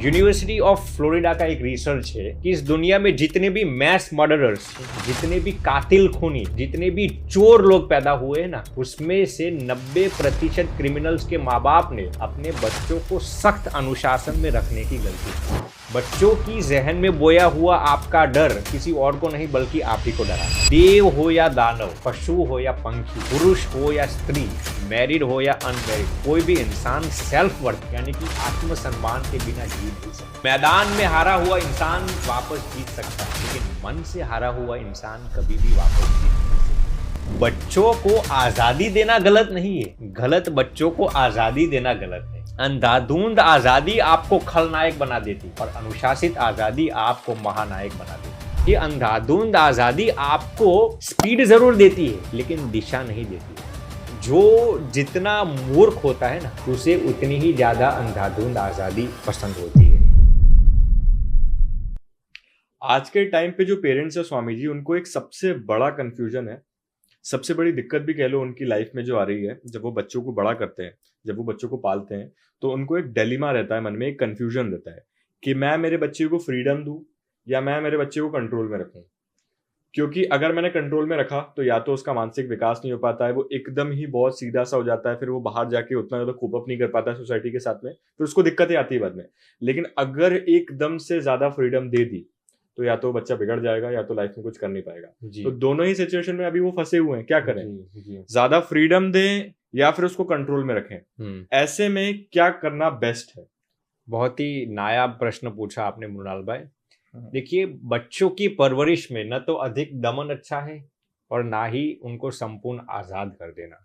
University of Florida का एक research है कि इस दुनिया में जितने भी मैस मर्डरर्स, जितने भी कातिल खूनी, जितने भी चोर लोग पैदा हुए हैं ना, उसमें से 90% क्रिमिनल्स के माँ बाप ने अपने बच्चों को सख्त अनुशासन में रखने की गलती की। बच्चों की जहन में बोया हुआ आपका डर किसी और को नहीं बल्कि आप ही को डरा। देव हो या दानव, पशु हो या पंखी, पुरुष हो या स्त्री, मैरिड हो या अनमैरिड, कोई भी इंसान सेल्फ वर्थ यानी कि आत्मसम्मान के बिना जीत नहीं सकता। मैदान में हारा हुआ इंसान वापस जीत सकता है, लेकिन मन से हारा हुआ इंसान कभी भी वापस जीत नहीं सकता। बच्चों को आजादी देना गलत नहीं है, गलत बच्चों को आजादी देना गलत है। अंधाधुंध आजादी आपको खलनायक बना देती और अनुशासित आजादी आपको महानायक बना देती। ये अंधाधुंध आजादी आपको स्पीड जरूर देती है लेकिन दिशा नहीं देती। जो जितना मूर्ख होता है ना, उसे उतनी ही ज्यादा अंधाधुंध आजादी पसंद होती है। आज के टाइम पे जो पेरेंट्स है स्वामी जी, उनको एक सबसे बड़ा कंफ्यूजन है, सबसे बड़ी दिक्कत भी कह लो उनकी लाइफ में जो आ रही है। जब वो बच्चों को बड़ा करते हैं, जब वो बच्चों को पालते हैं, तो उनको एक डिलेमा रहता है मन में, एक कंफ्यूजन रहता है कि मैं मेरे बच्चे को फ्रीडम दूं या मैं मेरे बच्चे को कंट्रोल में रखूं। क्योंकि अगर मैंने कंट्रोल में रखा तो या तो उसका मानसिक विकास नहीं हो पाता है, वो एकदम ही बहुत सीधा सा हो जाता है, फिर वो बाहर जाके उतना ज्यादा कोप अप नहीं कर पाता है सोसाइटी के साथ में, फिर उसको दिक्कतें आती है बाद में। लेकिन अगर एकदम से ज्यादा फ्रीडम दे दी तो या तो बच्चा बिगड़ जाएगा या तो लाइफ में कुछ कर नहीं पाएगा। तो दोनों ही सिचुएशन में अभी वो फंसे हुए हैं, क्या करें? ज्यादा फ्रीडम दें या फिर उसको कंट्रोल में रखें? ऐसे में क्या करना बेस्ट है? बहुत ही नायाब प्रश्न पूछा आपने मृणाल भाई। देखिए, बच्चों की परवरिश में न तो अधिक दमन अच्छा है और ना ही उनको संपूर्ण आजाद कर देना।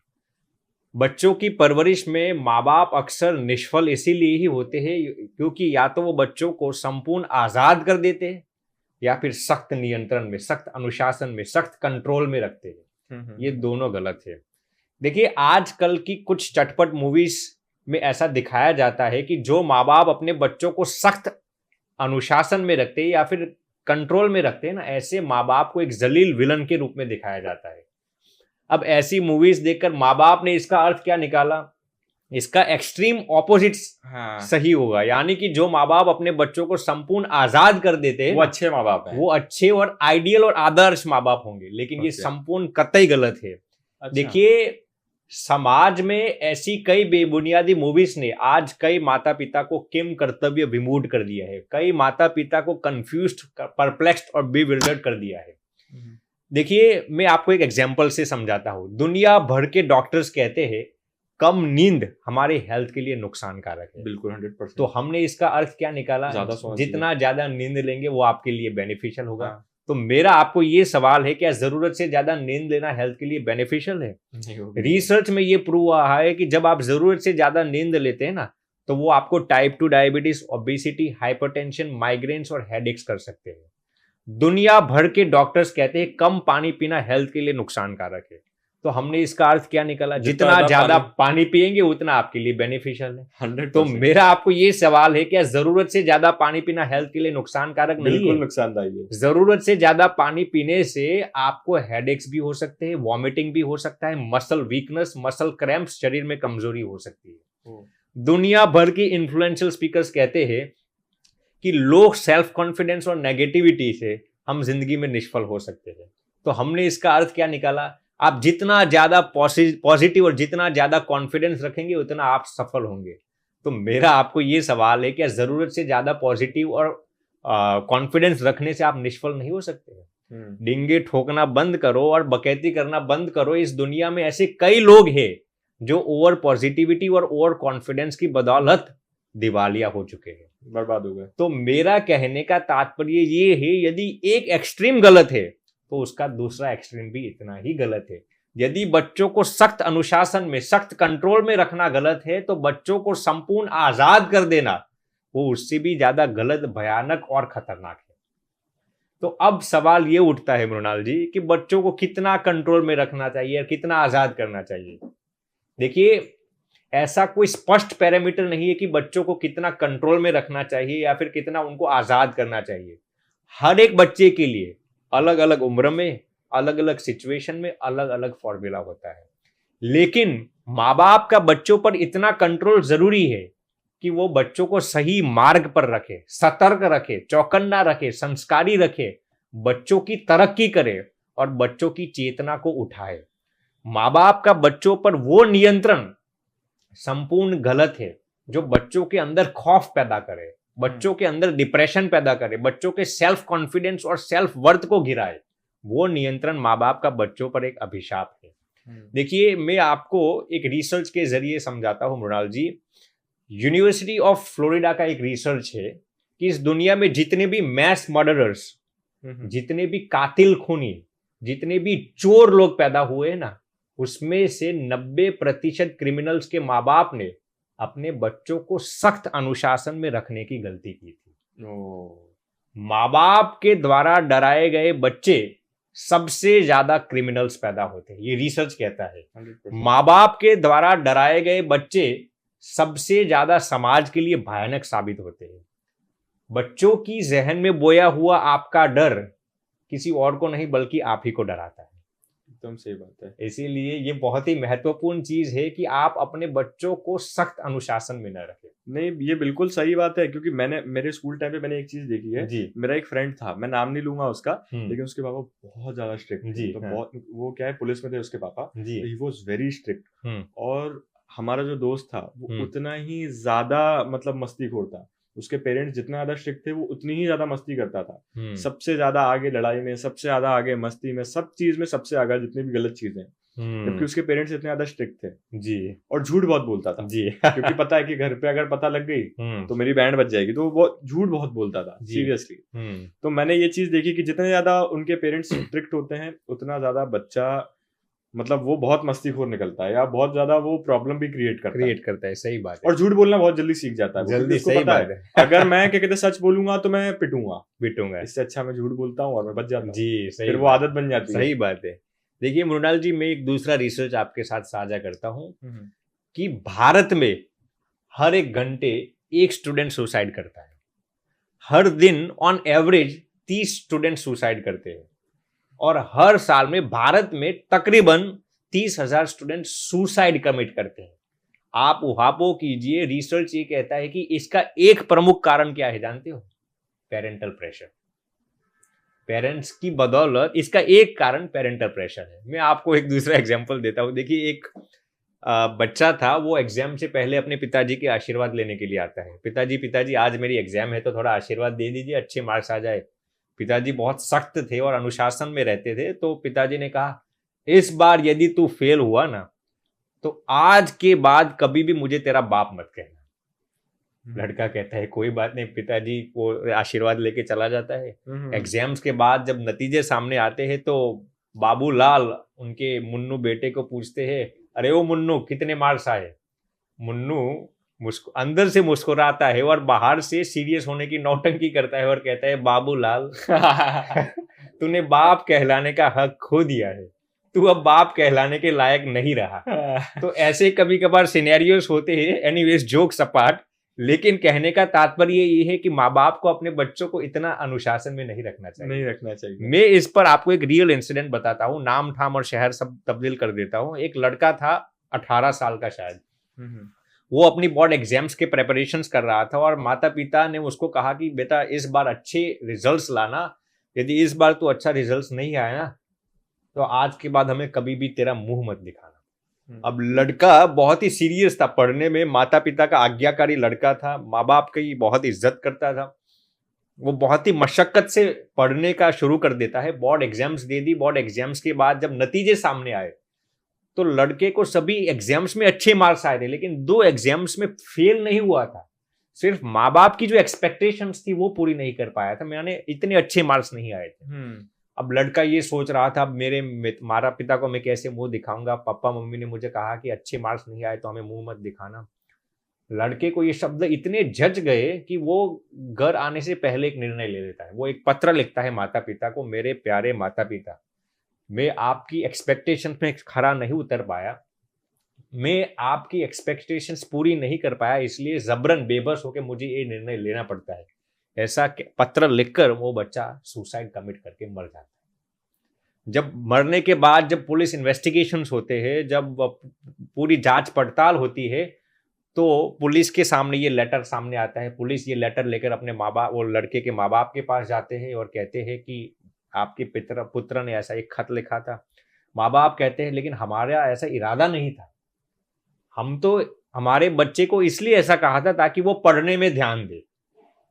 बच्चों की परवरिश में माँ बाप अक्सर निष्फल इसीलिए ही होते हैं क्योंकि या तो वो बच्चों को संपूर्ण आजाद कर देते हैं या फिर सख्त नियंत्रण में, सख्त अनुशासन में, सख्त कंट्रोल में रखते हैं। ये दोनों गलत है। देखिए, आजकल की कुछ चटपट मूवीज में ऐसा दिखाया जाता है कि जो माँ बाप अपने बच्चों को सख्त अनुशासन में रखते हैं या फिर कंट्रोल में रखते हैं ना, ऐसे माँ बाप को एक जलील विलन के रूप में दिखाया जाता है। अब ऐसी मूवीज देखकर माँ बाप ने इसका अर्थ क्या निकाला? इसका एक्सट्रीम ऑपोजिट सही होगा, यानी कि जो माँ बाप अपने बच्चों को संपूर्ण आजाद कर देते हैं वो अच्छे माँ बाप हैं, वो अच्छे और आइडियल और आदर्श माँ बाप होंगे। लेकिन ये संपूर्ण कतई गलत है। देखिए, समाज में ऐसी कई बेबुनियादी मूवीज ने आज कई माता पिता को किम कर्तव्य विमूढ़ कर दिया है, कई माता पिता को कंफ्यूज्ड, परप्लेक्स्ड और बेविल्डर्ड कर दिया है। देखिए, मैं आपको एक एग्जांपल से समझाता हूं। दुनिया भर के डॉक्टर्स कहते हैं कम नींद हमारे हेल्थ के लिए नुकसानकारक है। बिल्कुल 100%। तो हमने इसका अर्थ क्या निकाला? जितना ज्यादा नींद लेंगे वो आपके लिए बेनिफिशियल होगा। तो मेरा आपको ये सवाल है, क्या जरूरत से ज्यादा नींद लेना हेल्थ के लिए बेनिफिशियल है? रिसर्च में ये प्रूव हुआ है कि जब आप जरूरत से ज्यादा नींद लेते हैं ना, तो वो आपको type 2 diabetes, obesity, hypertension, migraines और हेडेक्स कर सकते हैं। दुनिया भर के डॉक्टर्स कहते हैं कम पानी पीना हेल्थ के लिए नुकसानकारक है। तो हमने इसका अर्थ क्या निकाला? जितना ज्यादा पानी पिएंगे उतना आपके लिए बेनिफिशियल है। 100%। तो मेरा आपको ये सवाल है, क्या जरूरत से ज्यादा पानी पीना हेल्थ के लिए नुकसानकारक नहीं है? बिल्कुल नुकसानदायी है। जरूरत से ज्यादा पानी पीने से आपको हेडेक्स भी हो सकते हैं, वॉमिटिंग भी हो सकता है, मसल वीकनेस, मसल क्रैम्प्स, शरीर में कमजोरी हो सकती है। दुनिया भर की इन्फ्लुएंशियल स्पीकर्स कहते हैं कि लो सेल्फ कॉन्फिडेंस और नेगेटिविटी से हम जिंदगी में निष्फल हो सकते हैं। तो हमने इसका अर्थ क्या निकाला? आप जितना ज्यादा पॉजिटिव और जितना ज्यादा कॉन्फिडेंस रखेंगे उतना आप सफल होंगे। तो मेरा आपको ये सवाल है, क्या जरूरत से ज्यादा पॉजिटिव और कॉन्फिडेंस रखने से आप निष्फल नहीं हो सकते? डिंगे ठोकना बंद करो और बकैती करना बंद करो। इस दुनिया में ऐसे कई लोग हैं जो ओवर पॉजिटिविटी और ओवर कॉन्फिडेंस की बदौलत दिवालिया हो चुके हैं, बर्बाद हो गए। तो मेरा कहने का तात्पर्य ये है, यदि एक एक्सट्रीम गलत है तो उसका दूसरा एक्सट्रीम भी इतना ही गलत है। यदि बच्चों को सख्त अनुशासन में, सख्त कंट्रोल में रखना गलत है, तो बच्चों को संपूर्ण आजाद कर देना वो उससे भी ज्यादा गलत, भयानक और खतरनाक है। तो अब सवाल ये उठता है मृणाल जी कि बच्चों को कितना कंट्रोल में रखना चाहिए और कितना आजाद करना चाहिए। देखिए, ऐसा कोई स्पष्ट पैरामीटर नहीं है कि बच्चों को कितना कंट्रोल में रखना चाहिए या फिर कितना उनको आजाद करना चाहिए। हर एक बच्चे के लिए अलग अलग उम्र में, अलग अलग सिचुएशन में अलग अलग फॉर्मूला होता है। लेकिन माँ बाप का बच्चों पर इतना कंट्रोल जरूरी है कि वो बच्चों को सही मार्ग पर रखे, सतर्क रखे, चौकन्ना रखे, संस्कारी रखे, बच्चों की तरक्की करे और बच्चों की चेतना को उठाए। माँ बाप का बच्चों पर वो नियंत्रण संपूर्ण गलत है जो बच्चों के अंदर खौफ पैदा करे, बच्चों के अंदर डिप्रेशन पैदा करे, बच्चों के सेल्फ कॉन्फिडेंस और सेल्फ वर्थ को गिराए। वो नियंत्रण माँ बाप का बच्चों पर एक अभिशाप है। देखिए, मैं आपको एक रिसर्च के जरिए समझाता हूं मृणाल जी। यूनिवर्सिटी ऑफ फ्लोरिडा का एक रिसर्च है कि इस दुनिया में जितने भी मैस मर्डरर्स, जितने भी कातिल खूनी, जितने भी चोर लोग पैदा हुए हैं ना, उसमें से 90% क्रिमिनल्स के माँ बाप ने अपने बच्चों को सख्त अनुशासन में रखने की गलती की थी। माँ बाप के द्वारा डराए गए बच्चे सबसे ज्यादा क्रिमिनल्स पैदा होते हैं, ये रिसर्च कहता है। 100%। माँ बाप के द्वारा डराए गए बच्चे सबसे ज्यादा समाज के लिए भयानक साबित होते हैं। बच्चों की जहन में बोया हुआ आपका डर किसी और को नहीं बल्कि आप ही को डराता है। एकदम सही बात है। इसीलिए ये बहुत ही महत्वपूर्ण चीज है कि आप अपने बच्चों को सख्त अनुशासन में न रखें। नहीं, ये बिल्कुल सही बात है, क्योंकि मेरे स्कूल टाइम पे मैंने एक चीज देखी है जी। मेरा एक फ्रेंड था, मैं नाम नहीं लूंगा उसका, लेकिन उसके पापा बहुत ज्यादा स्ट्रिक्ट जी, थे। तो हाँ। बहुत, वो क्या है, पुलिस में थे उसके पापा, जी। He was very strict. और हमारा जो दोस्त था वो उतना ही ज्यादा मतलब मस्तीखोर था। उसके पेरेंट्स जितना ज्यादा स्ट्रिक्ट थे वो उतनी ही ज्यादा मस्ती करता था। सबसे ज्यादा आगे लड़ाई में, सबसे ज्यादा आगे मस्ती में, सब चीज में सबसे आगे, जितनी भी गलत चीजें, जबकि उसके पेरेंट्स इतने ज्यादा स्ट्रिक्ट थे। जी। और झूठ बहुत बोलता था जी। क्योंकि पता है कि घर पे अगर पता लग गई तो मेरी बैंड बज जाएगी, तो वो झूठ बहुत बोलता था, सीरियसली। तो मैंने ये चीज देखी कि जितने ज्यादा उनके पेरेंट्स स्ट्रिक्ट होते हैं उतना ज्यादा बच्चा मतलब वो बहुत मस्तीखोर निकलता है, या बहुत ज्यादा वो प्रॉब्लम भी क्रिएट करता है। सही बात है। और झूठ बोलना बहुत जल्दी सीख जाता है, जल्दी, उसको सही पता बात है अगर मैं क्या कहते सच बोलूंगा तो मैं पिटूंगा, है। इससे अच्छा मैं झूठ बोलता हूँ और मैं बच जाता हूँ। जी, सही। फिर वो आदत बन जाती है। सही बात है। देखिए मृणाल जी, मैं एक दूसरा रिसर्च आपके साथ साझा करता हूँ कि भारत में हर एक घंटे एक स्टूडेंट सुसाइड करता है। हर दिन ऑन एवरेज 30 स्टूडेंट सुसाइड करते हैं और हर साल में भारत में तकरीबन 30,000 स्टूडेंट सुसाइड कमिट करते हैं। आप उहापो कीजिए, रिसर्च ये कहता है कि इसका एक प्रमुख कारण क्या है जानते हो? Parental pressure. पेरेंट्स की बदौलत इसका एक कारण पेरेंटल प्रेशर है। मैं आपको एक दूसरा एग्जांपल देता हूं। देखिए, एक बच्चा था, वो एग्जाम से पहले अपने पिताजी के आशीर्वाद लेने के लिए आता है। पिताजी आज मेरी एग्जाम है तो थोड़ा आशीर्वाद दे दीजिए, अच्छे मार्क्स आ जाए। पिताजी बहुत सख्त थे और अनुशासन में रहते थे, तो पिताजी ने कहा, इस बार यदि तू फेल हुआ ना तो आज के बाद कभी भी मुझे तेरा बाप मत कहना। लड़का कहता है कोई बात नहीं पिताजी, वो आशीर्वाद लेके चला जाता है। एग्जाम्स के बाद जब नतीजे सामने आते हैं तो बाबूलाल उनके मुन्नू बेटे को पूछते हैं, अरे ओ मुन्नू कितने मार्क्स आए? मुन्नू अंदर से मुस्कुराता है और बाहर से सीरियस होने की नौटंकी करता है और कहता है, बाबूलाल तूने बाप कहलाने का हक खो दिया है, तू अब बाप कहलाने के लायक नहीं रहा। तो ऐसे कभी कभार सिनेरियोस होते हैं। एनीवेज, जोक्स अपार्ट, लेकिन कहने का तात्पर्य ये है कि माँ बाप को अपने बच्चों को इतना अनुशासन में नहीं रखना चाहिए। मैं इस पर आपको एक रियल इंसिडेंट बताता हूँ, नाम ठाम और शहर सब तब्दील कर देता हूँ। एक लड़का था 18 साल का शायद, वो अपनी बोर्ड एग्जाम्स के प्रेपरेशंस कर रहा था और माता पिता ने उसको कहा कि बेटा इस बार अच्छे रिजल्ट्स लाना, यदि इस बार तू अच्छा रिजल्ट्स नहीं आया ना तो आज के बाद हमें कभी भी तेरा मुंह मत दिखाना। अब लड़का बहुत ही सीरियस था पढ़ने में, माता पिता का आज्ञाकारी लड़का था, माँ बाप की बहुत इज्जत करता था। वो बहुत ही मशक्कत से पढ़ने का शुरू कर देता है। बोर्ड एग्जाम्स दे दी। बोर्ड एग्जाम्स के बाद जब नतीजे सामने आए तो लड़के को सभी एग्जाम्स में अच्छे मार्क्स आए थे, लेकिन 2 एग्जाम्स में फेल नहीं हुआ था। सिर्फ माँ बाप की जो एक्सपेक्टेशंस थी वो पूरी नहीं कर पाया था, मैंने इतने अच्छे मार्क्स नहीं आए थे। अब लड़का ये सोच रहा था, अब मेरे माता पिता को मैं कैसे मुंह दिखाऊंगा? पापा मम्मी ने मुझे कहा कि अच्छे मार्क्स नहीं आए तो हमें मुंह मत दिखाना। लड़के को ये शब्द इतने जच गए कि वो घर आने से पहले एक निर्णय ले लेता है। वो एक पत्र लिखता है माता पिता को, मेरे प्यारे माता पिता, मैं आपकी एक्सपेक्टेशंस में खरा नहीं उतर पाया, मैं आपकी एक्सपेक्टेशंस पूरी नहीं कर पाया, इसलिए जबरन बेबस होकर मुझे ये निर्णय लेना पड़ता है। ऐसा पत्र लिखकर वो बच्चा सुसाइड कमिट करके मर जाता है। जब मरने के बाद जब पुलिस इन्वेस्टिगेशंस होते हैं, जब पूरी जांच पड़ताल होती है, तो पुलिस के सामने ये लेटर सामने आता है, पुलिस ये लेटर लेकर अपने माँ बाप और लड़के के माँ बाप के पास जाते हैं और कहते हैं कि आपके पुत्र ने ऐसा एक खत लिखा था। माँ बाप कहते हैं लेकिन हमारा ऐसा इरादा नहीं था, हम तो हमारे बच्चे को इसलिए ऐसा कहा था ताकि वो पढ़ने में ध्यान दे,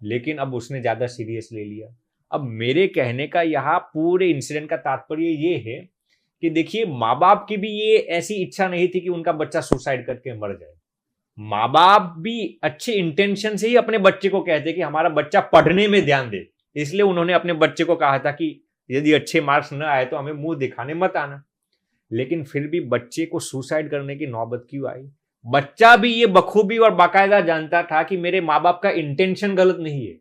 लेकिन अब उसने ज़्यादा सीरियस ले लिया। अब मेरे कहने का यहाँ पूरे इंसिडेंट का तात्पर्य ये है कि देखिए, माँ बाप की भी ये ऐसी इच्छा नहीं थी कि उनका बच्चा सुसाइड करके मर जाए। माँ बाप भी अच्छे इंटेंशन से ही अपने बच्चे को कहते कि हमारा बच्चा पढ़ने में ध्यान दे, इसलिए उन्होंने अपने बच्चे को कहा था कि यदि अच्छे मार्क्स न आए तो हमें मुंह दिखाने मत आना। लेकिन फिर भी बच्चे को सुसाइड करने की नौबत क्यों आई? बच्चा भी ये बखूबी और बाकायदा जानता था कि मेरे माँ बाप का इंटेंशन गलत नहीं है,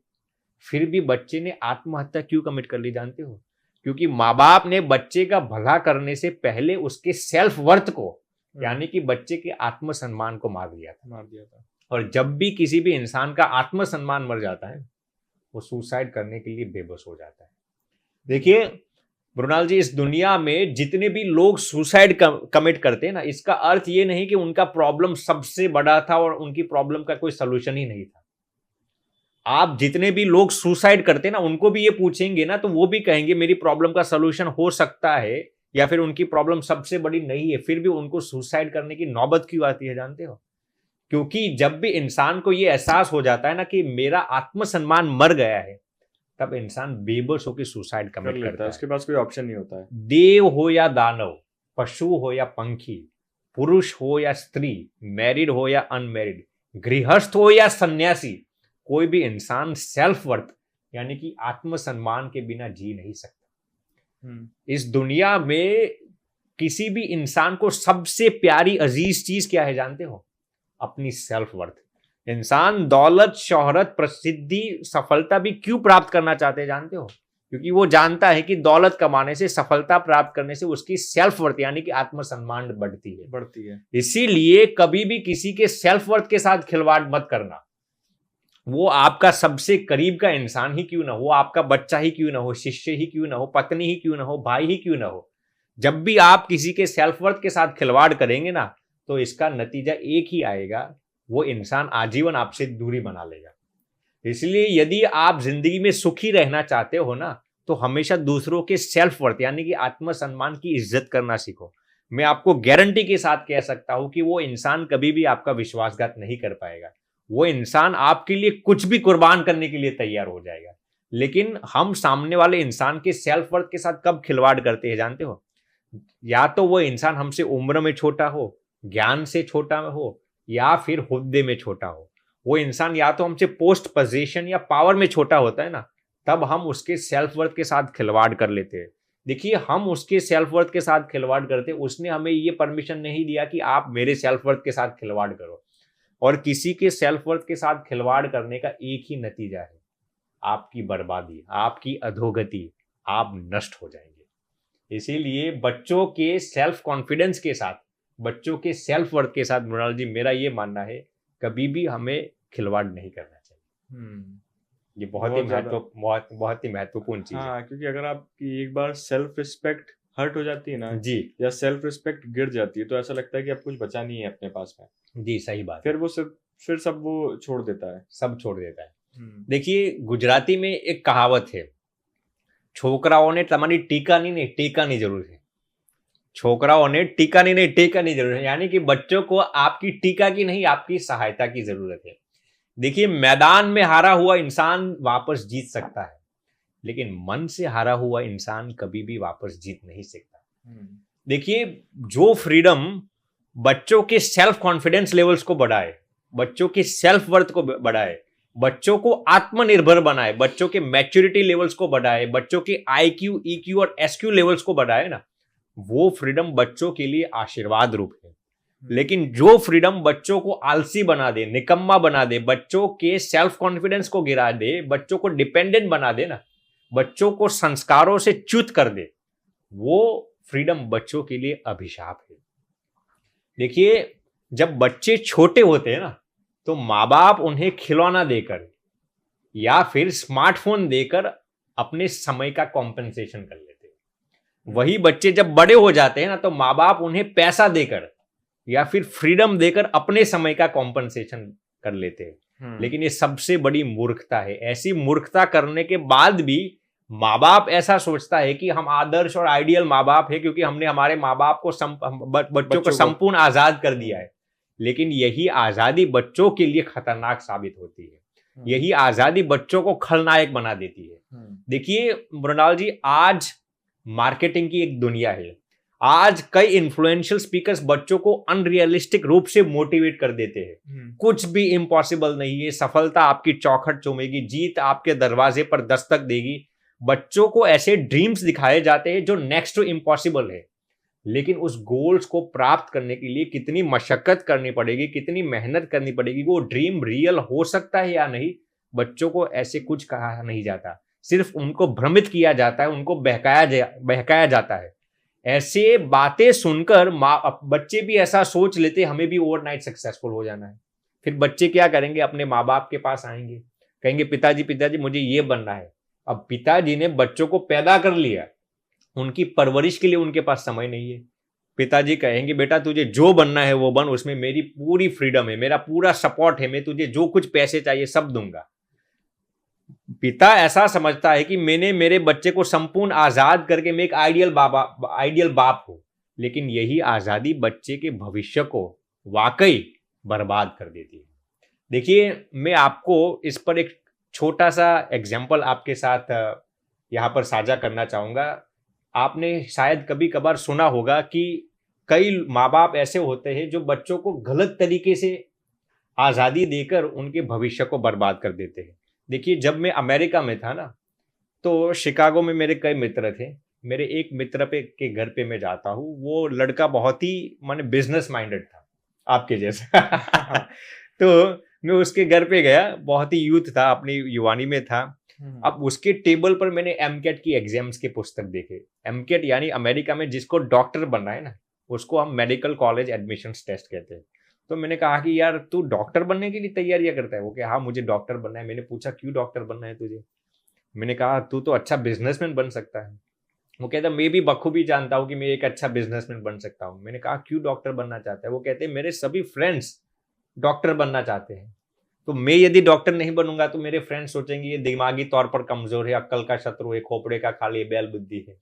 फिर भी बच्चे ने आत्महत्या क्यों कमिट कर ली जानते हो? क्योंकि माँ बाप ने बच्चे का भला करने से पहले उसके सेल्फ वर्थ को, यानी कि बच्चे के आत्मसम्मान को मार दिया था। और जब भी किसी भी इंसान का आत्मसम्मान मर जाता है, वो सुसाइड करने के लिए बेबस हो जाता है। देखिए मृणाल जी, इस दुनिया में जितने भी लोग सुसाइड कमिट करते हैं ना, इसका अर्थ ये नहीं कि उनका प्रॉब्लम सबसे बड़ा था और उनकी प्रॉब्लम का कोई सलूशन ही नहीं था। आप जितने भी लोग सुसाइड करते हैं ना, उनको भी ये पूछेंगे ना तो वो भी कहेंगे मेरी प्रॉब्लम का सलूशन हो सकता है, या फिर उनकी प्रॉब्लम सबसे बड़ी नहीं है, फिर भी उनको सुसाइड करने की नौबत क्यों आती है जानते हो? क्योंकि जब भी इंसान को ये एहसास हो जाता है ना कि मेरा आत्मसम्मान मर गया है, तब इंसान बेबस होकर सुसाइड कमिट करता है। उसके पास कोई ऑप्शन नहीं होता है। देव हो या दानव, पशु हो या पंखी, पुरुष हो या स्त्री, मैरिड हो या अनमैरिड, गृहस्थ हो या सन्यासी, कोई भी इंसान सेल्फ वर्थ यानी कि आत्मसम्मान के बिना जी नहीं सकता। इस दुनिया में किसी भी इंसान को सबसे प्यारी अजीज चीज क्या है जानते हो? अपनी सेल्फ वर्थ। इंसान दौलत, शोहरत, प्रसिद्धि, सफलता भी क्यों प्राप्त करना चाहते हैं जानते हो? क्योंकि वो जानता है कि दौलत कमाने से, सफलता प्राप्त करने से उसकी सेल्फ वर्थ यानी कि आत्मसम्मान बढ़ती है। इसीलिए कभी भी किसी के सेल्फ वर्थ के साथ खिलवाड़ मत करना। वो आपका सबसे करीब का इंसान ही क्यों ना हो, आपका बच्चा ही क्यों ना हो, शिष्य ही क्यों ना हो, पत्नी ही क्यों ना हो, भाई ही क्यों ना हो, जब भी आप किसी के सेल्फ वर्थ के साथ खिलवाड़ करेंगे ना, तो इसका नतीजा एक ही आएगा, वो इंसान आजीवन आपसे दूरी बना लेगा। इसलिए यदि आप जिंदगी में सुखी रहना चाहते हो ना, तो हमेशा दूसरों के सेल्फ वर्थ यानी कि आत्मसम्मान की इज्जत करना सीखो। मैं आपको गारंटी के साथ कह सकता हूं कि वो इंसान कभी भी आपका विश्वासघात नहीं कर पाएगा। वो इंसान आपके लिए कुछ भी कुर्बान करने के लिए तैयार हो जाएगा। लेकिन हम सामने वाले इंसान के सेल्फ वर्थ के साथ कब खिलवाड़ करते हैं जानते हो? या तो वो इंसान हमसे उम्र में छोटा हो, ज्ञान से छोटा हो, या फिर हुद्दे में छोटा हो। वो इंसान या तो हमसे पोस्ट पोजीशन या पावर में छोटा होता है ना, तब हम उसके सेल्फ वर्थ के साथ खिलवाड़ कर लेते हैं। देखिए, हम उसके सेल्फ वर्थ के साथ खिलवाड़ करते, उसने हमें ये परमिशन नहीं दिया कि आप मेरे सेल्फ वर्थ के साथ खिलवाड़ करो। और किसी के सेल्फ वर्थ के साथ खिलवाड़ करने का एक ही नतीजा है, आपकी बर्बादी, आपकी अधोगति, आप नष्ट हो जाएंगे। इसीलिए बच्चों के सेल्फ कॉन्फिडेंस के साथ, बच्चों के सेल्फ वर्थ के साथ मृणाल जी, मेरा ये मानना है कभी भी हमें खिलवाड़ नहीं करना चाहिए। ये बहुत ही महत्वपूर्ण चीज है। क्योंकि अगर आपकी एक बार सेल्फ रिस्पेक्ट हर्ट हो जाती है ना जी, या सेल्फ रिस्पेक्ट गिर जाती है, तो ऐसा लगता है कि अब कुछ बचा नहीं है अपने पास में। जी सही बात। फिर सब वो छोड़ देता है, सब छोड़ देता है। देखिए, गुजराती में एक कहावत है, छोकराओने तमारी टीका नहीं टेकानी जरूर है। छोकराओने टीका नहीं टेकानी जरूर है, यानी कि बच्चों को आपकी टीका की नहीं, आपकी सहायता की जरूरत है। देखिए, मैदान में हारा हुआ इंसान वापस जीत सकता है, लेकिन मन से हारा हुआ इंसान कभी भी वापस जीत नहीं सकता। देखिए, जो फ्रीडम बच्चों के सेल्फ कॉन्फिडेंस लेवल्स को बढ़ाए, बच्चों के सेल्फ वर्थ को बढ़ाए, बच्चों को आत्मनिर्भर बनाए, बच्चों के मैच्योरिटी लेवल्स को बढ़ाए, बच्चों के IQ, EQ और SQ लेवल्स को बढ़ाए ना, वो फ्रीडम बच्चों के लिए आशीर्वाद रूप है। लेकिन जो फ्रीडम बच्चों को आलसी बना दे, निकम्मा बना दे, बच्चों के सेल्फ कॉन्फिडेंस को गिरा दे, बच्चों को डिपेंडेंट बना दे ना, बच्चों को संस्कारों से च्युत कर दे, वो फ्रीडम बच्चों के लिए अभिशाप है। देखिए, जब बच्चे छोटे होते हैं ना, तो माँ बाप उन्हें खिलौना देकर या फिर स्मार्टफोन देकर अपने समय का कॉम्पेंसेशन कर लेते हैं। वही बच्चे जब बड़े हो जाते हैं ना, तो माँ बाप उन्हें पैसा देकर या फिर फ्रीडम देकर अपने समय का कॉम्पनसेशन कर लेते हैं। लेकिन ये सबसे बड़ी मूर्खता है। ऐसी मूर्खता करने के बाद भी माँ बाप ऐसा सोचता है कि हम आदर्श और आइडियल माँ बाप है, क्योंकि हमने हमारे माँ बाप को बच्चों को संपूर्ण आजाद कर दिया है। लेकिन यही आजादी बच्चों के लिए खतरनाक साबित होती है। यही आजादी बच्चों को खलनायक बना देती है। देखिए मृणाल जी, आज मार्केटिंग की एक दुनिया है। आज कई इन्फ्लुएंशियल स्पीकर्स बच्चों को अनरियलिस्टिक रूप से मोटिवेट कर देते हैं। कुछ भी इम्पॉसिबल नहीं है, सफलता आपकी चौखट चूमेगी, जीत आपके दरवाजे पर दस्तक देगी। बच्चों को ऐसे ड्रीम्स दिखाए जाते हैं जो नेक्स्ट टू इम्पॉसिबल है। लेकिन उस गोल्स को प्राप्त करने के लिए कितनी मशक्कत करनी पड़ेगी, कितनी मेहनत करनी पड़ेगी, वो ड्रीम रियल हो सकता है या नहीं, बच्चों को ऐसे कुछ कहा नहीं जाता। सिर्फ उनको भ्रमित किया जाता है, उनको बहकाया जाता है। ऐसे बातें सुनकर बच्चे भी ऐसा सोच लेते हमें भी ओवरनाइट सक्सेसफुल हो जाना है। फिर बच्चे क्या करेंगे, अपने माँ बाप के पास आएंगे, कहेंगे पिताजी मुझे ये बनना है। अब पिताजी ने बच्चों को पैदा कर लिया, उनकी परवरिश के लिए उनके पास समय नहीं है। पिताजी कहेंगे बेटा तुझे जो बनना है वो बन, उसमें मेरी पूरी फ्रीडम है, मेरा पूरा सपोर्ट है, मैं तुझे जो कुछ पैसे चाहिए सब दूंगा। पिता ऐसा समझता है कि मैंने मेरे बच्चे को संपूर्ण आजाद करके मैं एक आइडियल बाप हूं। लेकिन यही आजादी बच्चे के भविष्य को वाकई बर्बाद कर देती है। देखिए, मैं आपको इस पर एक छोटा सा एग्जाम्पल आपके साथ यहां पर साझा करना चाहूंगा। आपने शायद कभी कभार सुना होगा कि कई माँ बाप ऐसे होते हैं जो बच्चों को गलत तरीके से आजादी देकर उनके भविष्य को बर्बाद कर देते हैं। देखिए, जब मैं अमेरिका में था ना, तो शिकागो में मेरे कई मित्र थे। मेरे एक मित्र के घर पे मैं जाता हूँ, वो लड़का बहुत ही माने बिजनेस माइंडेड था, आपके जैसा। तो मैं उसके घर पे गया, बहुत ही यूथ था, अपनी युवानी में था। अब उसके टेबल पर मैंने एमकेट की एग्जाम्स के पुस्तक देखे। एमकेट यानी अमेरिका में जिसको डॉक्टर बनना है ना, उसको हम मेडिकल कॉलेज एडमिशंस टेस्ट कहते हैं। तो मैंने कहा कि यार तू डॉक्टर बनने के लिए तैयारियां करता है? वो कि हाँ मुझे डॉक्टर बनना है। मैंने पूछा क्यों डॉक्टर बनना है तुझे? मैंने कहा तू तो अच्छा बिजनेसमैन बन सकता है। वो कहता मैं भी बखूबी जानता हूँ कि मैं एक अच्छा बिजनेसमैन बन सकता हूँ। मैंने कहा क्यों डॉक्टर बनना चाहता है? वो कहते मेरे सभी फ्रेंड्स डॉक्टर बनना चाहते हैं, तो मैं यदि डॉक्टर नहीं बनूंगा तो मेरे फ्रेंड्स सोचेंगे ये दिमागी तौर पर कमजोर है, अक्ल का शत्रु है, खोपड़े का खाली बैल बुद्धि है।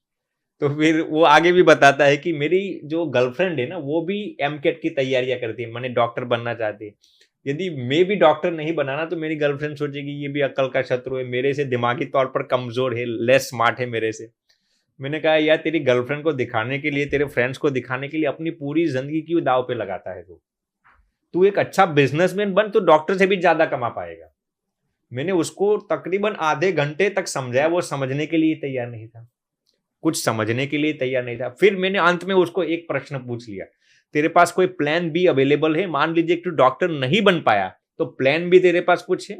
तो फिर वो आगे भी बताता है कि मेरी जो गर्लफ्रेंड है ना, वो भी एमकेट की तैयारियां करती है, मैंने डॉक्टर बनना चाहती है। यदि मैं भी डॉक्टर नहीं बनाना तो मेरी गर्लफ्रेंड सोचेगी ये भी अक्ल का शत्रु है, मेरे से दिमागी तौर पर कमजोर है, लेस स्मार्ट है मेरे से। मैंने कहा यार तेरी गर्लफ्रेंड को दिखाने के लिए, तेरे फ्रेंड्स को दिखाने के लिए अपनी पूरी जिंदगी क्यों दाव पे लगाता है? तू एक अच्छा बिजनेसमैन बन तो डॉक्टर से भी ज्यादा कमा पाएगा। मैंने उसको तकरीबन आधे घंटे तक समझाया, वो समझने के लिए तैयार नहीं था, कुछ समझने के लिए तैयार नहीं था। फिर मैंने अंत में उसको एक प्रश्न पूछ लिया, तेरे पास कोई प्लान बी अवेलेबल है? मान लीजिए कि तू डॉक्टर नहीं बन पाया तो प्लान बी तेरे पास कुछ है?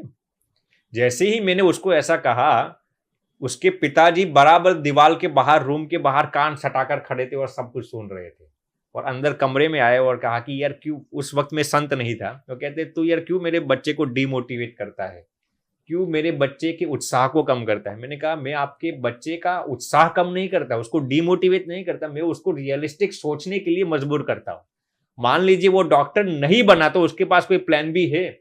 जैसे ही मैंने उसको ऐसा कहा, उसके पिताजी बराबर दीवार के बाहर, रूम के बाहर कान सटाकर खड़े थे और सब कुछ सुन रहे थे, और अंदर कमरे में आए और कहा कि यार क्यों, उस वक्त में संत नहीं था, तो कहते तू यार क्यों मेरे बच्चे को डीमोटिवेट करता है, क्यों मेरे बच्चे के उत्साह को कम करता है? मैंने कहा मैं आपके बच्चे का उत्साह कम नहीं करता, उसको डीमोटिवेट नहीं करता, मैं उसको रियलिस्टिक सोचने के लिए मजबूर करता हूँ। मान लीजिए वो डॉक्टर नहीं बना तो उसके पास कोई प्लान भी है?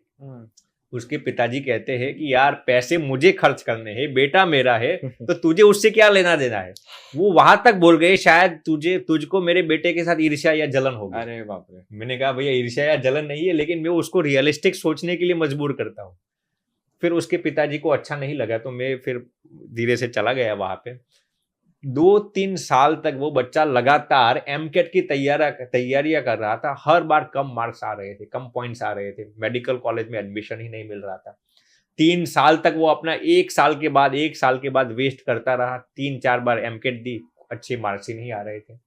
उसके पिताजी कहते हैं कि यार पैसे मुझे खर्च करने हैं, बेटा मेरा है, तो तुझे उससे क्या लेना देना है? वो वहां तक बोल गए शायद तुझको मेरे बेटे के साथ ईर्ष्या या जलन होगी। अरे बाप रे। मैंने कहा भैया ईर्ष्या या जलन नहीं है, लेकिन मैं उसको रियलिस्टिक सोचने के लिए मजबूर करता हूँ। फिर उसके पिताजी को अच्छा नहीं लगा तो मैं फिर धीरे से चला गया वहां पे। 2-3 साल तक वो बच्चा लगातार एमकेट की तैयारियां कर रहा था। हर बार कम मार्क्स आ रहे थे, कम पॉइंट्स आ रहे थे, मेडिकल कॉलेज में एडमिशन ही नहीं मिल रहा था। 3 साल तक वो अपना 1 साल के बाद वेस्ट करता रहा। 3-4 बार एमकेट दी, अच्छे मार्क्स ही नहीं आ रहे थे।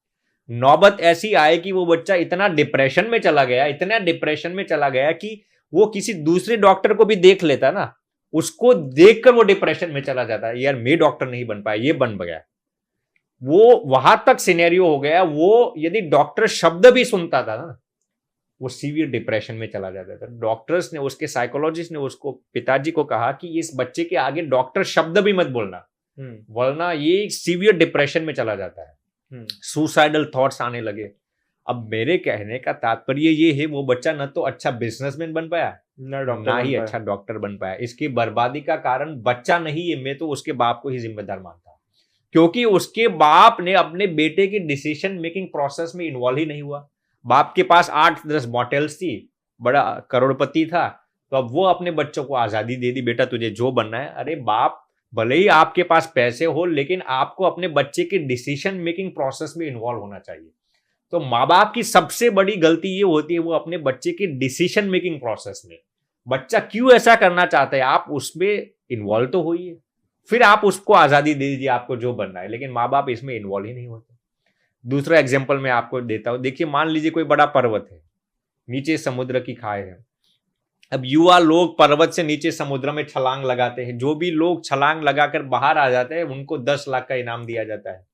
नौबत ऐसी आई कि वो बच्चा इतना डिप्रेशन में चला गया कि वो किसी दूसरे डॉक्टर को भी देख लेता ना, उसको देखकर वो डिप्रेशन में चला जाता है, यार मैं डॉक्टर नहीं बन पाया, ये बन गया। वो वहां तक सिनेरियो हो गया, वो यदि डॉक्टर शब्द भी सुनता था ना, वो सीवियर डिप्रेशन में चला जाता था। डॉक्टर्स ने, उसके साइकोलॉजिस्ट ने उसको, पिताजी को कहा कि इस बच्चे के आगे डॉक्टर शब्द भी मत बोलना, वरना ये सीवियर डिप्रेशन में चला जाता है। सुसाइडल थॉट्स आने लगे। अब मेरे कहने का तात्पर्य ये है वो बच्चा न तो अच्छा बिजनेसमैन बन पाया ना ही अच्छा डॉक्टर बन पाया। इसकी बर्बादी का कारण बच्चा नहीं है, मैं तो उसके बाप को ही जिम्मेदार मानता हूं, क्योंकि उसके बाप ने अपने बेटे की डिसीजन मेकिंग प्रोसेस में इन्वॉल्व ही नहीं हुआ। बाप के पास 8-10 मॉडल्स थी, बड़ा करोड़पति था, तो अब वो अपने बच्चों को आजादी दे दी, बेटा तुझे जो बनना है। अरे बाप, भले ही आपके पास पैसे हो, लेकिन आपको अपने बच्चे के डिसीजन मेकिंग प्रोसेस में इन्वॉल्व होना चाहिए। तो माँ बाप की सबसे बड़ी गलती ये होती है, वो अपने बच्चे की डिसीजन मेकिंग प्रोसेस में, बच्चा क्यों ऐसा करना चाहता है आप उसमें इन्वॉल्व तो होइए, फिर आप उसको आजादी दे दीजिए आपको जो बनना है, लेकिन माँ बाप इसमें इन्वॉल्व ही नहीं होते। दूसरा एग्जाम्पल मैं आपको देता हूं, देखिए मान लीजिए कोई बड़ा पर्वत है, नीचे समुद्र की खाई है। अब युवा लोग पर्वत से नीचे समुद्र में छलांग लगाते हैं, जो भी लोग छलांग लगाकर बाहर आ जाते हैं उनको 10 लाख का इनाम दिया जाता है।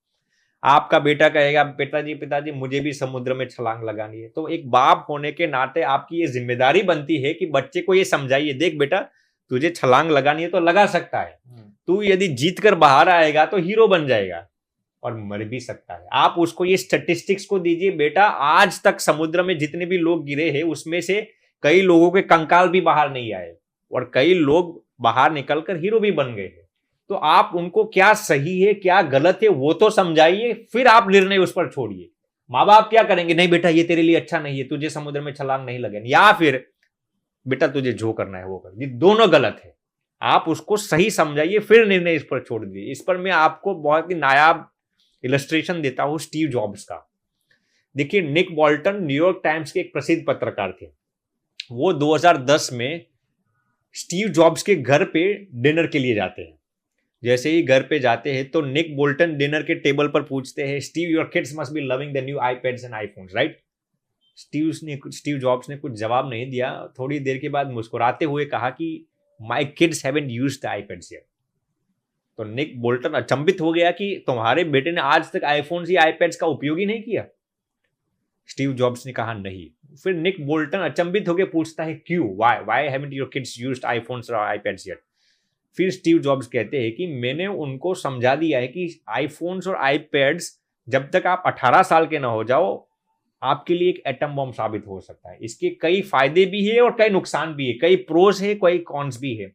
आपका बेटा कहेगा पिताजी मुझे भी समुद्र में छलांग लगानी है। तो एक बाप होने के नाते आपकी ये जिम्मेदारी बनती है कि बच्चे को ये समझाइए, देख बेटा तुझे छलांग लगानी है तो लगा सकता है, तू यदि जीत कर बाहर आएगा तो हीरो बन जाएगा और मर भी सकता है। आप उसको ये स्टैटिस्टिक्स को दीजिए, बेटा आज तक समुद्र में जितने भी लोग गिरे हैं उसमें से कई लोगों के कंकाल भी बाहर नहीं आए और कई लोग बाहर निकलकर हीरो भी बन गए हैं। तो आप उनको क्या सही है क्या गलत है वो तो समझाइए, फिर आप निर्णय उस पर छोड़िए। माँ बाप क्या करेंगे, नहीं बेटा ये तेरे लिए अच्छा नहीं है, तुझे समुद्र में छलांग नहीं लगेगी, या फिर बेटा तुझे जो करना है वो कर, ये दोनों गलत है। आप उसको सही समझाइए फिर निर्णय इस पर छोड़ दीजिए। इस पर मैं आपको बहुत ही नायाब इलस्ट्रेशन देता हूं स्टीव जॉब्स का। देखिए निक बोल्टन न्यूयॉर्क टाइम्स के एक प्रसिद्ध पत्रकार थे। वो 2010 में स्टीव जॉब्स के घर पे डिनर के लिए जाते हैं। जैसे ही घर पे जाते हैं तो निक बोल्टन डिनर के टेबल पर पूछते हैं, Steve your kids must be loving the new iPads and iPhones right. Steve jobs ने कुछ जवाब नहीं दिया। थोड़ी देर के बाद मुस्कुराते हुए कहा कि my kids haven't used the iPads yet. तो निक बोल्टन अचंभित हो गया कि तुम्हारे बेटे ने आज तक आईफोन्स या आईपैड्स का उपयोग ही नहीं किया। स्टीव जॉब्स ने कहा नहीं। फिर निक बोल्टन अचंभित होकर पूछता है क्यों, why haven't your kids used iPhones और आईपैड्स येट। फिर स्टीव जॉब्स कहते हैं कि मैंने उनको समझा दिया है कि आईफोन्स और आईपैड्स जब तक आप 18 साल के ना हो जाओ आपके लिए एक एटम बम साबित हो सकता है। इसके कई फायदे भी है और कई नुकसान भी है, कई प्रोस है कई कॉन्स भी है।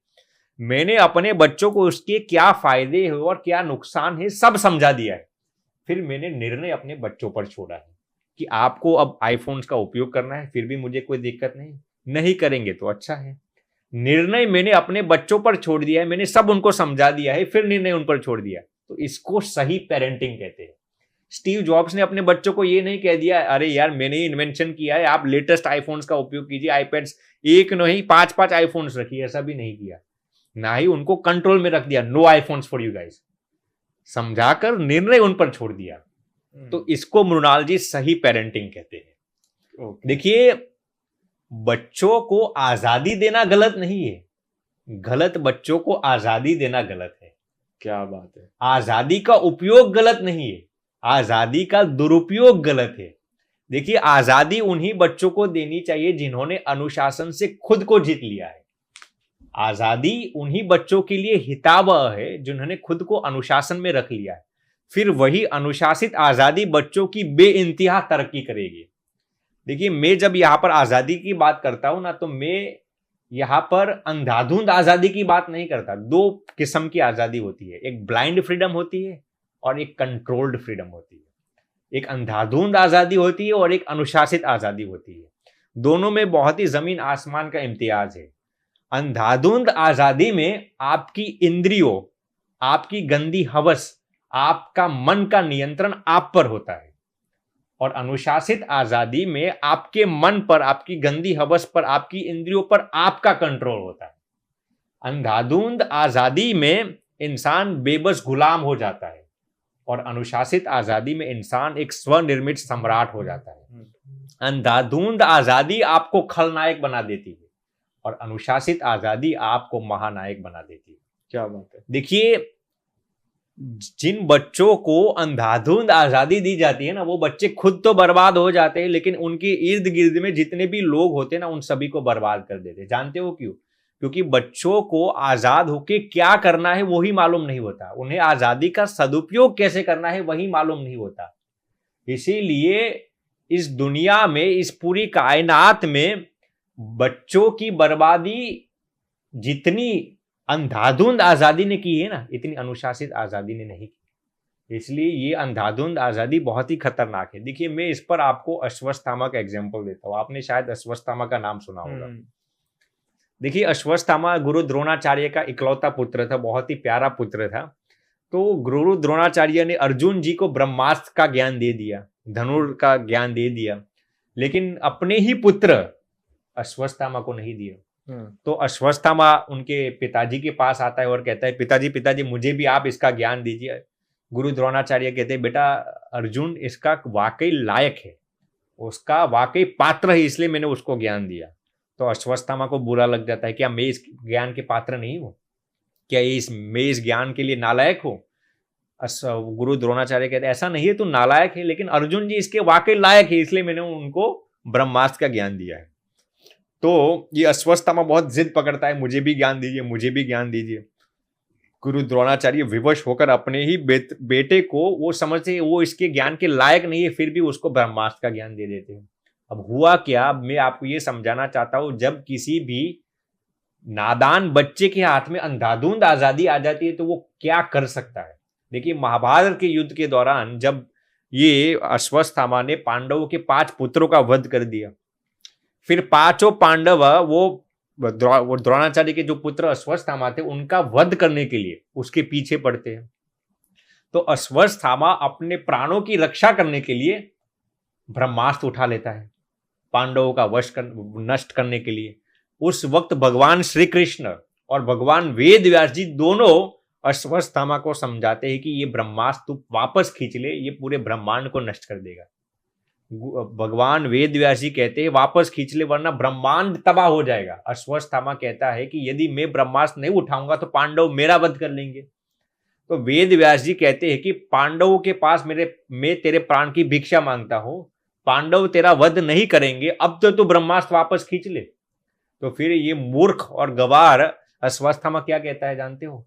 मैंने अपने बच्चों को उसके क्या फायदे है और क्या नुकसान है सब समझा दिया है। फिर मैंने निर्णय अपने बच्चों पर छोड़ा है कि आपको अब आईफोन्स का उपयोग करना है, फिर भी मुझे कोई दिक्कत नहीं करेंगे तो अच्छा है। निर्णय मैंने अपने बच्चों पर छोड़ दिया है, मैंने सब उनको समझा दिया है, फिर निर्णय उन पर छोड़ दिया। तो इसको सही पेरेंटिंग कहते हैं। स्टीव जॉब्स ने अपने बच्चों को ये नहीं कह दिया अरे यार मैंने ही इन्वेंशन किया है, आप लेटेस्ट आईफोन्स का उपयोग कीजिए, आईपैड्स एक नहीं 5-5 आईफोन्स रखिए, ऐसा भी नहीं किया। ना ही उनको कंट्रोल में रख दिया, no iPhones for you guys, समझाकर निर्णय उन पर छोड़ दिया। तो इसको मृणाल जी सही पेरेंटिंग कहते हैं। देखिए बच्चों को आजादी देना गलत नहीं है, गलत बच्चों को आजादी देना गलत है। क्या बात है। आजादी का उपयोग गलत नहीं है, आजादी का दुरुपयोग गलत है। देखिए आजादी उन्हीं बच्चों को देनी चाहिए जिन्होंने अनुशासन से खुद को जीत लिया है। आजादी उन्हीं बच्चों के लिए हितावह है जिन्होंने खुद को अनुशासन में रख लिया है। फिर वही अनुशासित आजादी बच्चों की बेइंतहा तरक्की करेगी। देखिए मैं जब यहां पर आजादी की बात करता हूं ना, तो मैं यहां पर अंधाधुंध आजादी की बात नहीं करता। 2 किस्म की आजादी होती है, एक ब्लाइंड फ्रीडम होती है और एक कंट्रोल्ड फ्रीडम होती है। एक अंधाधुंध आजादी होती है और एक अनुशासित आजादी होती है। दोनों में बहुत ही जमीन आसमान का इम्तियाज है। अंधाधुंध आजादी में आपकी इंद्रियों, आपकी गंदी हवस, आपका मन का नियंत्रण आप पर होता है, और अनुशासित आजादी में आपके मन पर, आपकी गंदी हवस पर, आपकी इंद्रियों पर आपका कंट्रोल होता है। अंधाधुंध आजादी में इंसान बेबस गुलाम हो जाता है और अनुशासित आजादी में इंसान एक स्वनिर्मित सम्राट हो जाता है। अंधाधुंध आजादी आपको खलनायक बना देती है और अनुशासित आजादी आपको महानायक बना देती है। क्या बात है। देखिए जिन बच्चों को अंधाधुंध आजादी दी जाती है ना, वो बच्चे खुद तो बर्बाद हो जाते हैं, लेकिन उनके इर्द गिर्द में जितने भी लोग होते हैं ना, उन सभी को बर्बाद कर देते हैं। जानते हो क्यों? क्योंकि बच्चों को आजाद होके क्या करना है वही मालूम नहीं होता, उन्हें आजादी का सदुपयोग कैसे करना है वही मालूम नहीं होता। इसीलिए इस दुनिया में, इस पूरी कायनात में बच्चों की बर्बादी जितनी अंधाधुंध आजादी ने की है ना, इतनी अनुशासित आजादी ने नहीं की। इसलिए ये अंधाधुंध आजादी बहुत ही खतरनाक है। देखिए, मैं इस पर आपको अश्वत्थामा का एग्जांपल देता हूँ। आपने शायद अश्वत्थामा का नाम सुना होगा। देखिए, अश्वत्थामा गुरु द्रोणाचार्य का इकलौता पुत्र था, बहुत ही प्यारा पुत्र था। तो गुरु द्रोणाचार्य ने अर्जुन जी को ब्रह्मास्त्र का ज्ञान दे दिया, धनुर का ज्ञान दे दिया, लेकिन अपने ही पुत्र अश्वत्थामा को नहीं दिया। तो अश्वत्थामा उनके पिताजी के पास आता है और कहता है, पिताजी पिताजी मुझे भी आप इसका ज्ञान दीजिए। गुरु द्रोणाचार्य कहते हैं, बेटा अर्जुन इसका वाकई लायक है, उसका वाकई पात्र है, इसलिए मैंने उसको ज्ञान दिया। तो अश्वत्थामा को बुरा लग जाता है, क्या मैं इस ज्ञान के पात्र नहीं हूं? क्या मैं इस ज्ञान के लिए नालायक हूं? गुरु द्रोणाचार्य कहते हैं, ऐसा नहीं है, तू नालायक है, लेकिन अर्जुन जी इसके वाकई लायक है, इसलिए मैंने उनको ब्रह्मास्त्र का ज्ञान दिया है। तो ये अश्वत्थामा बहुत जिद पकड़ता है, मुझे भी ज्ञान दीजिए, मुझे भी ज्ञान दीजिए। गुरु द्रोणाचार्य विवश होकर अपने ही बेटे को, वो समझते वो इसके ज्ञान के लायक नहीं है, फिर भी उसको ब्रह्मास्त्र का ज्ञान दे देते हैं। अब हुआ क्या, मैं आपको ये समझाना चाहता हूं, जब किसी भी नादान बच्चे के हाथ में अंधाधुंध आजादी आ जाती है तो वो क्या कर सकता है। देखिए, महाभारत के युद्ध के दौरान जब ये अश्वत्थामा ने पांडवों के 5 पुत्रों का वध कर दिया, फिर 5 पांडव वो द्रोणाचार्य के जो पुत्र अश्वत्थामा थे उनका वध करने के लिए उसके पीछे पड़ते हैं। तो अश्वत्थामा अपने प्राणों की रक्षा करने के लिए ब्रह्मास्त्र उठा लेता है पांडवों का नष्ट करने के लिए। उस वक्त भगवान श्री कृष्ण और भगवान वेद व्यास जी दोनों अश्वत्थामा को समझाते हैं कि ये ब्रह्मास्त्र तू वापस खींच ले, ये पूरे ब्रह्मांड को नष्ट कर देगा। भगवान वेद व्यास जी कहते हैं वापस खींच ले वरना ब्रह्मांड तबाह हो जाएगा। अश्वत्थामा कहता है कि यदि मैं ब्रह्मास्त्र नहीं उठाऊंगा तो पांडव मेरा वध कर लेंगे। तो वेद व्यास जी कहते हैं कि पांडवों के पास मैं तेरे प्राण की भिक्षा मांगता हूं, पांडव तेरा वध नहीं करेंगे, अब तो तू ब्रह्मास्त्र वापस खींच ले। तो फिर ये मूर्ख और गवार अश्वत्थामा क्या कहता है जानते हो,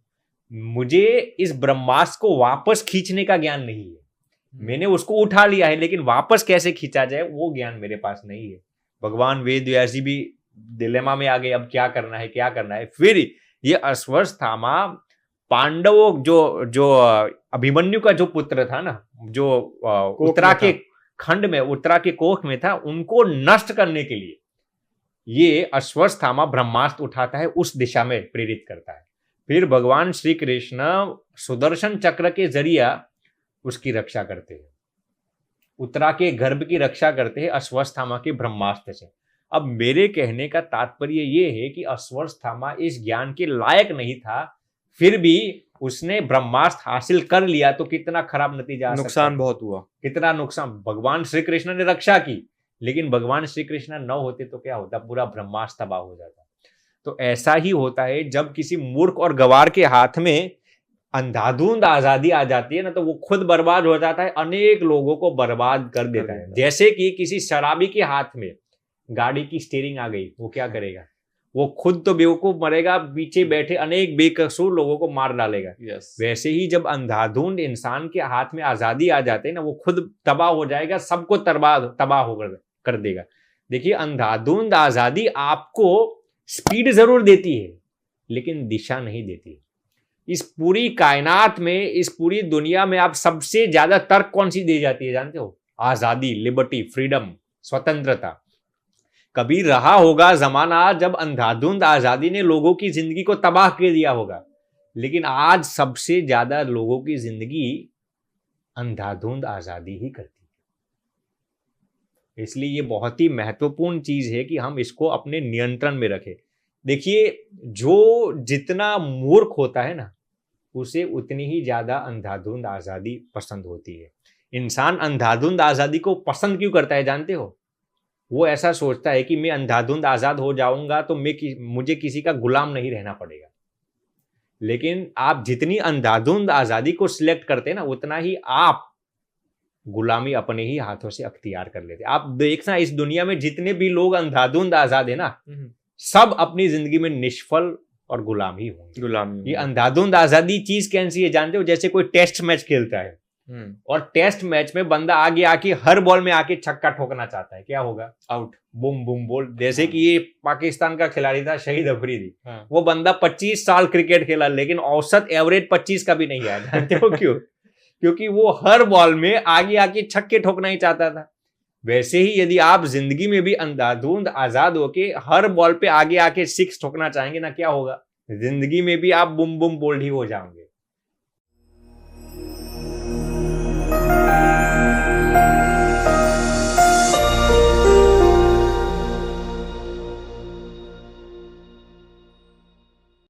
मुझे इस ब्रह्मास्त्र को वापस खींचने का ज्ञान नहीं है, मैंने उसको उठा लिया है, लेकिन वापस कैसे खींचा जाए वो ज्ञान मेरे पास नहीं है। भगवान वेद व्यास जी भी डिलेमा में आ गए, अब क्या करना है, क्या करना है। फिर ये अश्वत्थामा पांडवों जो अभिमन्यु का जो पुत्र था ना, जो उत्तरा के खंड में, उत्तरा के कोख में था, उनको नष्ट करने के लिए ये अश्वत्थामा ब्रह्मास्त्र उठाता है, उस दिशा में प्रेरित करता है। फिर भगवान श्री कृष्ण सुदर्शन चक्र के जरिया उसकी रक्षा करते हैं, उत्तरा के गर्भ की रक्षा करते हैं अश्वत्थामा के ब्रह्मास्त्र से। अब मेरे कहने का तात्पर्य ये है कि अश्वत्थामा इस ज्ञान के लायक नहीं था, फिर भी उसने ब्रह्मास्त्र हासिल कर लिया, तो कितना खराब नतीजा, नुकसान बहुत हुआ, कितना नुकसान। भगवान श्री कृष्ण ने रक्षा की, लेकिन भगवान श्री कृष्ण न होते तो क्या होता, पूरा ब्रह्मास्त्र तबाह हो जाता। तो ऐसा ही होता है जब किसी मूर्ख और गवार के हाथ में अंधाधुंध आजादी आ जाती है ना, तो वो खुद बर्बाद हो जाता है, अनेक लोगों को बर्बाद कर देता है। जैसे कि किसी शराबी के हाथ में गाड़ी की स्टीयरिंग आ गई, वो क्या करेगा, वो खुद तो बेवकूफ मरेगा, पीछे बैठे अनेक बेकसूर लोगों को मार डालेगा। वैसे ही जब अंधाधुंध इंसान के हाथ में आजादी आ जाते है ना, वो खुद तबाह हो जाएगा, सबको तबाह होकर कर देगा। देखिए, अंधाधुंध आजादी आपको स्पीड जरूर देती है, लेकिन दिशा नहीं देती। इस पूरी कायनात में, इस पूरी दुनिया में आप सबसे ज्यादा तर्क कौन सी दी जाती है जानते हो? आजादी, लिबर्टी, फ्रीडम, स्वतंत्रता। कभी रहा होगा जमाना जब अंधाधुंध आजादी ने लोगों की जिंदगी को तबाह कर दिया होगा, लेकिन आज सबसे ज्यादा लोगों की जिंदगी अंधाधुंध आजादी ही करती है। इसलिए ये बहुत ही महत्वपूर्ण चीज है कि हम इसको अपने नियंत्रण में रखें। देखिए, जो जितना मूर्ख होता है ना, उसे उतनी ही ज्यादा अंधाधुंध आजादी पसंद होती है। इंसान अंधाधुंध आजादी को पसंद क्यों करता है जानते हो? वो ऐसा सोचता है कि मैं अंधाधुंध आजाद हो जाऊंगा तो मुझे किसी का गुलाम नहीं रहना पड़ेगा। लेकिन आप जितनी अंधाधुंध आजादी को सिलेक्ट करते हैं ना, उतना ही आप गुलामी अपने ही हाथों से अख्तियार कर लेते। आप देखना, इस दुनिया में जितने भी लोग अंधाधुंध आजाद है ना, सब अपनी जिंदगी में निष्फल और गुलाम ही होंगे। गुलामी। ये अंधाधुंध आजादी चीज कैसी है जानते हो? जैसे कोई टेस्ट मैच खेलता है, और टेस्ट मैच में बंदा आगे आके हर बॉल में आके छक्का ठोकना चाहता है, क्या होगा? आउट। बूम बूम बोल। जैसे कि ये पाकिस्तान का खिलाड़ी था शहीद अफरीदी, हाँ। वो बंदा 25 साल क्रिकेट खेला लेकिन औसत एवरेज 25 का भी नहीं आया। जानते हो क्यों? क्योंकि वो हर बॉल में आगे आके छक्के ठोकना ही चाहता था। वैसे ही यदि आप जिंदगी में भी अंधाधुंध आजाद होके हर बॉल पे आगे आके सिक्स ठोकना चाहेंगे ना, क्या होगा? जिंदगी में भी आप बुम बुम बोल्ड ही हो जाओगे।